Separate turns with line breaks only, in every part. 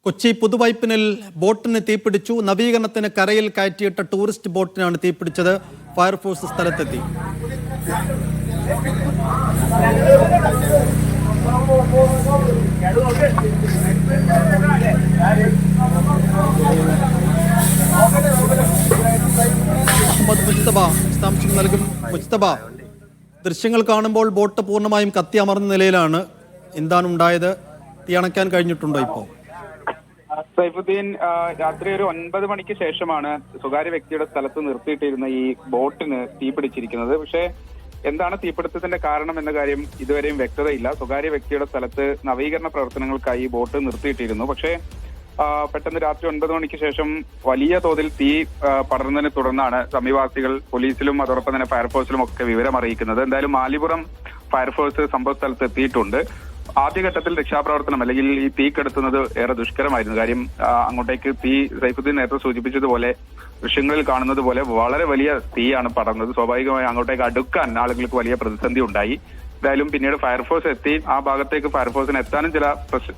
കൊച്ചി പുതുവൈപ്പിനിൽ ബോട്ടിന് തീപിടിച്ചു. നവീകരണത്തിന് കരയിൽ കയറ്റിയിട്ട ടൂറിസ്റ്റ് ബോട്ടിനാണ് തീപിടിച്ചത്. ഫയർഫോഴ്സ് സ്ഥലത്തെത്തി. അഹമ്മദ് മുസ്തഫ വിശദാംശം നൽകും. മുസ്തഫ, ദൃശ്യങ്ങൾ കാണുമ്പോൾ ബോട്ട് പൂർണ്ണമായും കത്തി അമർന്ന നിലയിലാണ്. എന്താണ് ഉണ്ടായത്? തീ അണയ്ക്കാൻ കഴിഞ്ഞിട്ടുണ്ടോ ഇപ്പോൾ?
സൈഫുദ്ദീൻ, രാത്രി ഒരു 9 മണിക്ക് ശേഷമാണ് സ്വകാര്യ വ്യക്തിയുടെ സ്ഥലത്ത് നിർത്തിയിട്ടിരുന്ന ഈ ബോട്ടിന് തീ പിടിച്ചിരിക്കുന്നത്. പക്ഷേ എന്താണ് തീപിടുത്തത്തിന്റെ കാരണം എന്ന കാര്യം ഇതുവരെയും വ്യക്തതയില്ല. സ്വകാര്യ വ്യക്തിയുടെ സ്ഥലത്ത് നവീകരണ പ്രവർത്തനങ്ങൾക്കായി ബോട്ട് നിർത്തിയിട്ടിരുന്നു. പക്ഷേ പെട്ടെന്ന് രാത്രി 9 മണിക്ക് ശേഷം വലിയ തോതിൽ തീ പടർന്നതിനെ തുടർന്നാണ് സമീപവാസികൾ പോലീസിലും അതോടൊപ്പം തന്നെ ഫയർഫോഴ്സിലും ഒക്കെ വിവരം അറിയിക്കുന്നത്. എന്തായാലും മാലിപുറം ഫയർഫോഴ്സ് സംഭവ സ്ഥലത്ത് എത്തിയിട്ടുണ്ട്. ആദ്യഘട്ടത്തിൽ രക്ഷാപ്രവർത്തനം അല്ലെങ്കിൽ ഈ തീ കെടുത്തുന്നത് ഏറെ ദുഷ്കരമായിരുന്നു. കാര്യം അങ്ങോട്ടേക്ക് തീ സൈഫുദ്ദീൻ നേരത്തെ സൂചിപ്പിച്ചതുപോലെ ദൃശ്യങ്ങളിൽ കാണുന്നത് പോലെ വളരെ വലിയ തീയാണ് പടർന്നത്. സ്വാഭാവികമായി അങ്ങോട്ടേക്ക് അടുക്കാൻ ആളുകൾക്ക് വലിയ പ്രതിസന്ധി ഉണ്ടായി. എന്തായാലും പിന്നീട് ഫയർഫോഴ്സ് എത്തി. ആ ഭാഗത്തേക്ക് ഫയർഫോഴ്സിന് എത്താനും ചില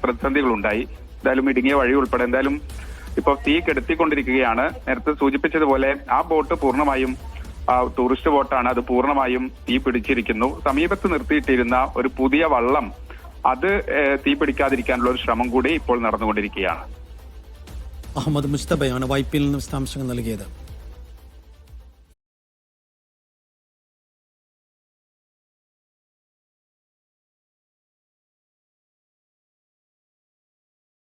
പ്രതിസന്ധികൾ ഉണ്ടായി. എന്തായാലും ഇടുങ്ങിയ വഴി ഉൾപ്പെടെ എന്തായാലും ഇപ്പോൾ തീ കെടുത്തിക്കൊണ്ടിരിക്കുകയാണ്. നേരത്തെ സൂചിപ്പിച്ചതുപോലെ ആ ബോട്ട് പൂർണ്ണമായും ടൂറിസ്റ്റ് ബോട്ടാണ്. അത് പൂർണ്ണമായും തീ പിടിച്ചിരിക്കുന്നു. സമീപത്ത് നിർത്തിയിട്ടിരുന്ന ഒരു പുതിയ വള്ളം അത് തീ പിടിക്കാതിരിക്കാനുള്ള ഒരു ശ്രമം കൂടി ഇപ്പോൾ നടന്നുകൊണ്ടിരിക്കുകയാണ്.
അഹമ്മദ് മുസ്തഫയാണ് വൈപ്പിൽ നിന്ന് വിശദാംശങ്ങൾ നൽകിയത്.